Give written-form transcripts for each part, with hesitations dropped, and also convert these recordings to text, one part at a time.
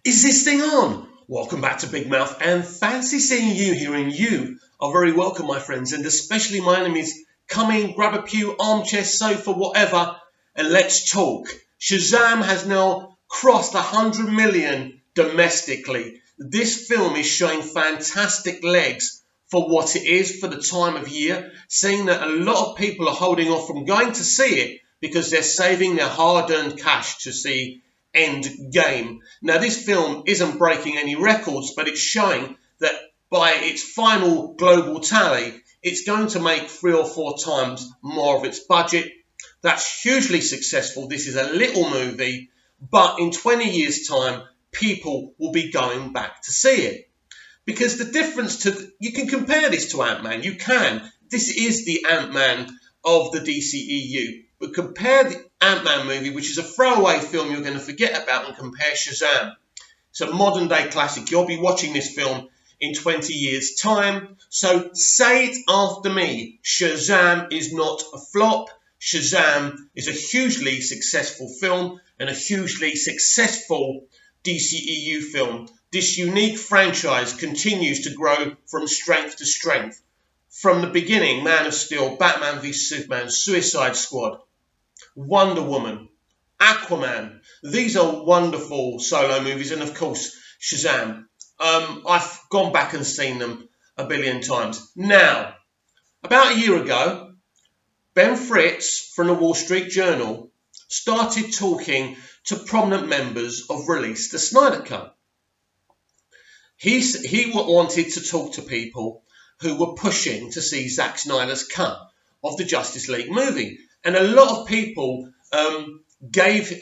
Is this thing on? Welcome back to Big Mouth and fancy seeing you here, and you are very welcome, my friends, and especially my enemies. Come in, grab a pew, armchair, sofa, whatever, and let's talk. Shazam has now crossed 100 million domestically. This film is showing fantastic legs for what it is for the time of year, seeing that a lot of people are holding off from going to see it because they're saving their hard-earned cash to see End Game. Now, this film isn't breaking any records, but it's showing that by its final global tally, it's going to make 3 or 4 times more of its budget. That's hugely successful. This is a little movie, but in 20 years' time, people will be going back to see it. Because the difference you can compare this to Ant-Man. You can. This is the Ant-Man of the DCEU. But compare the Ant-Man movie, which is a throwaway film you're going to forget about, and compare Shazam. It's a modern day classic. You'll be watching this film in 20 years' time. So say it after me. Shazam is not a flop. Shazam is a hugely successful film and a hugely successful DCEU film. This unique franchise continues to grow from strength to strength. From the beginning, Man of Steel, Batman v Superman, Suicide Squad, Wonder Woman, Aquaman. These are wonderful solo movies, and of course, Shazam. I've gone back and seen them a billion times. Now, about a year ago, Ben Fritz from the Wall Street Journal started talking to prominent members of Release the Snyder Cut. He wanted to talk to people who were pushing to see Zack Snyder's cut of the Justice League movie. And a lot of people gave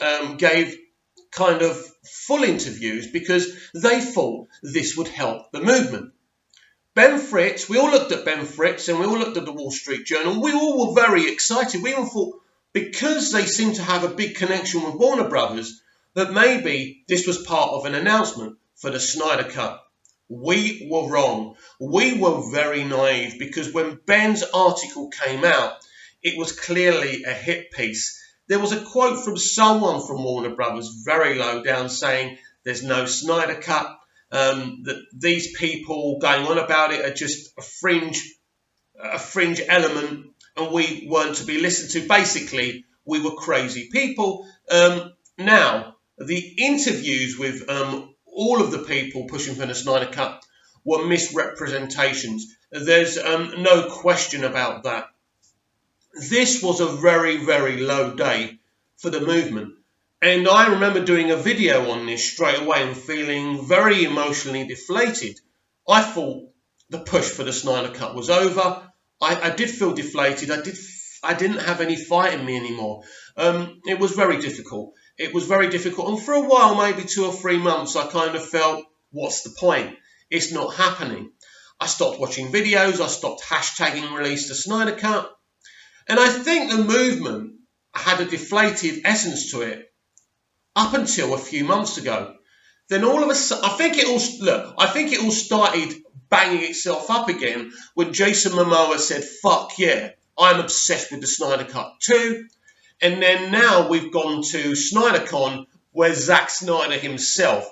kind of full interviews because they thought this would help the movement. Ben Fritz, we all looked at Ben Fritz and we all looked at the Wall Street Journal. We all were very excited. We all thought, because they seem to have a big connection with Warner Brothers, that maybe this was part of an announcement for the Snyder Cut. We were wrong. We were very naive, because when Ben's article came out, it was clearly a hit piece. There was a quote from someone from Warner Brothers, very low down, saying there's no Snyder Cut, that these people going on about it are just a fringe element, and we weren't to be listened to. Basically, we were crazy people. Now, the interviews with all of the people pushing for the Snyder Cut were misrepresentations. There's no question about that. This was a very, very low day for the movement. And I remember doing a video on this straight away and feeling very emotionally deflated. I thought the push for the Snyder Cut was over. I did feel deflated. I didn't have any fight in me anymore. It was very difficult. It was very difficult. And for a while, maybe 2 or 3 months, I kind of felt, what's the point? It's not happening. I stopped watching videos. I stopped hashtagging Release the Snyder Cut. And I think the movement had a deflated essence to it up until a few months ago. Then all of a sudden, I think it all started banging itself up again when Jason Momoa said, fuck yeah, I'm obsessed with the Snyder Cut too. And then now we've gone to SnyderCon, where Zack Snyder himself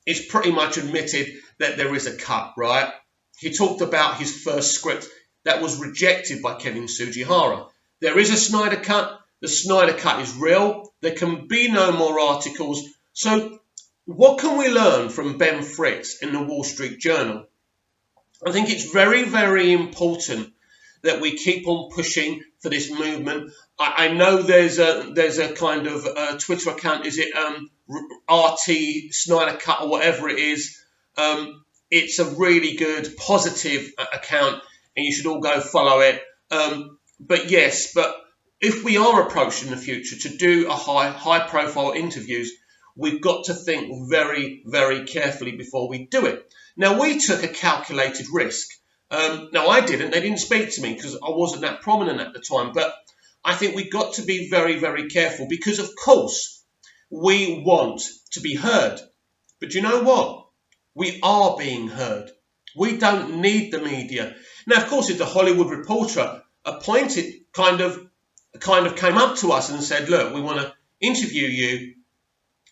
is pretty much admitted that there is a cut, right? He talked about his first script that was rejected by Kevin Sugihara. There is a Snyder Cut. The Snyder Cut is real. There can be no more articles. So what can we learn from Ben Fritz in the Wall Street Journal? I think it's very, very important that we keep on pushing for this movement. I know there's a kind of Twitter account. Is it RT Snyder Cut or whatever it is? It's a really good, positive account, and you should all go follow it. But if we are approaching the future to do a high-profile interviews, we've got to think very, very carefully before we do it. Now, we took a calculated risk. Now, I didn't. They didn't speak to me because I wasn't that prominent at the time. But I think we've got to be very, very careful because, of course, we want to be heard. But you know what? We are being heard. We don't need the media. Now, of course, if the Hollywood Reporter appointed kind of came up to us and said, look, we want to interview you,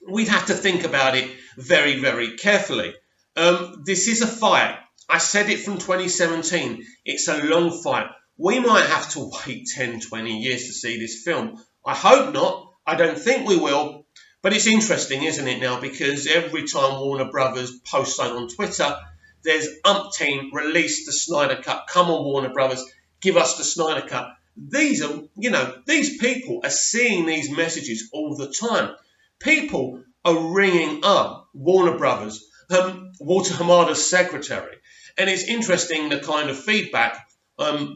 we'd have to think about it very, very carefully. This is a fight. I said it from 2017. It's a long fight. We might have to wait 10, 20 years to see this film. I hope not. I don't think we will. But it's interesting, isn't it, now? Because every time Warner Brothers posts something on Twitter, there's umpteen, release the Snyder Cut. Come on, Warner Brothers, give us the Snyder Cut. These are, these people are seeing these messages all the time. People are ringing up Warner Brothers, Walter Hamada's secretary. And it's interesting the kind of feedback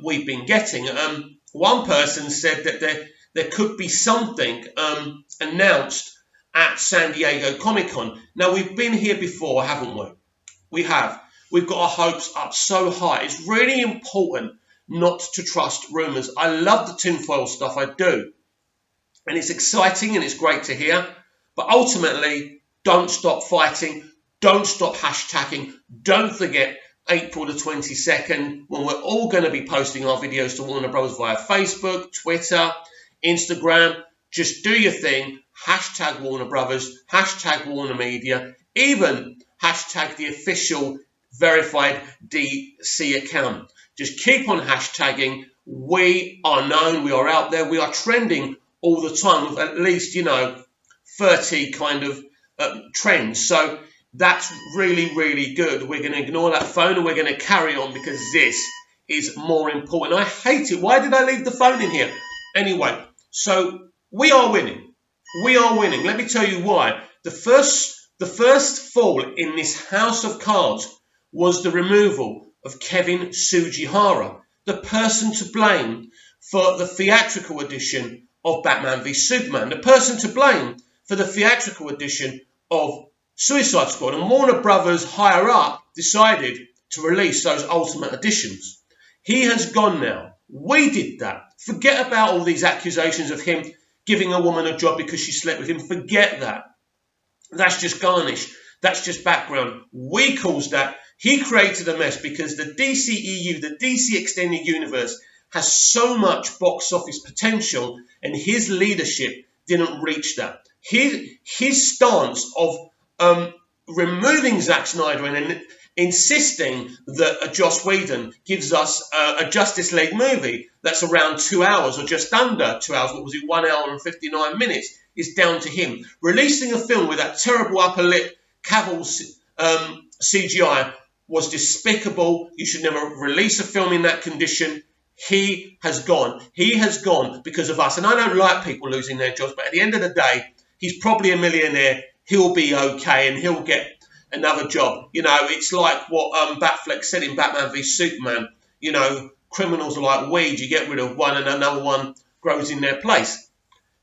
we've been getting. One person said that there could be something announced at San Diego Comic-Con. Now, we've been here before, haven't we? We have. We've got our hopes up so high. It's really important not to trust rumours. I love the tinfoil stuff, I do. And it's exciting and it's great to hear. But ultimately, don't stop fighting. Don't stop hashtagging. Don't forget April the 22nd, when we're all going to be posting our videos to Warner Brothers via Facebook, Twitter, Instagram. Just do your thing. Hashtag Warner Brothers. Hashtag Warner Media. Even hashtag the official verified DC account. Just keep on hashtagging. We are known. We are out there. We are trending all the time with at least, 30 kind of trends. So that's really, really good. We're going to ignore that phone and we're going to carry on because this is more important. I hate it. Why did I leave the phone in here? Anyway, so we are winning. We are winning. Let me tell you why. The first fall in this house of cards was the removal of Kevin Sugihara, the person to blame for the theatrical edition of Batman v Superman, the person to blame for the theatrical edition of Suicide Squad. And Warner Brothers higher up decided to release those Ultimate Editions. He has gone now. We did that. Forget about all these accusations of him giving a woman a job because she slept with him. Forget that. That's just garnish. That's just background. We caused that. He created a mess because the DCEU, the DC Extended Universe, has so much box office potential and his leadership didn't reach that. His stance of removing Zack Snyder and insisting that Joss Whedon gives us a Justice League movie that's around 2 hours or just under 2 hours, what was it, 1 hour and 59 minutes, is down to him. Releasing a film with that terrible upper lip Cavill CGI was despicable. You should never release a film in that condition. He has gone. He has gone because of us. And I don't like people losing their jobs, but at the end of the day, he's probably a millionaire. He'll be okay and he'll get another job. It's like what Batfleck said in Batman v Superman. Criminals are like weeds. You get rid of one and another one grows in their place.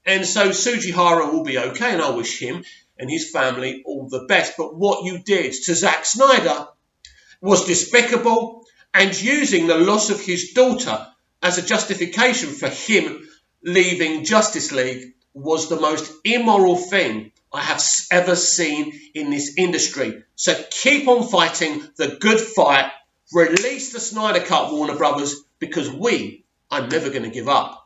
And so Sugihara will be okay, and I wish him and his family all the best. But what you did to Zack Snyder was despicable, and using the loss of his daughter as a justification for him leaving Justice League was the most immoral thing I have ever seen in this industry. So keep on fighting the good fight. Release the Snyder Cut, Warner Brothers, because we are never going to give up.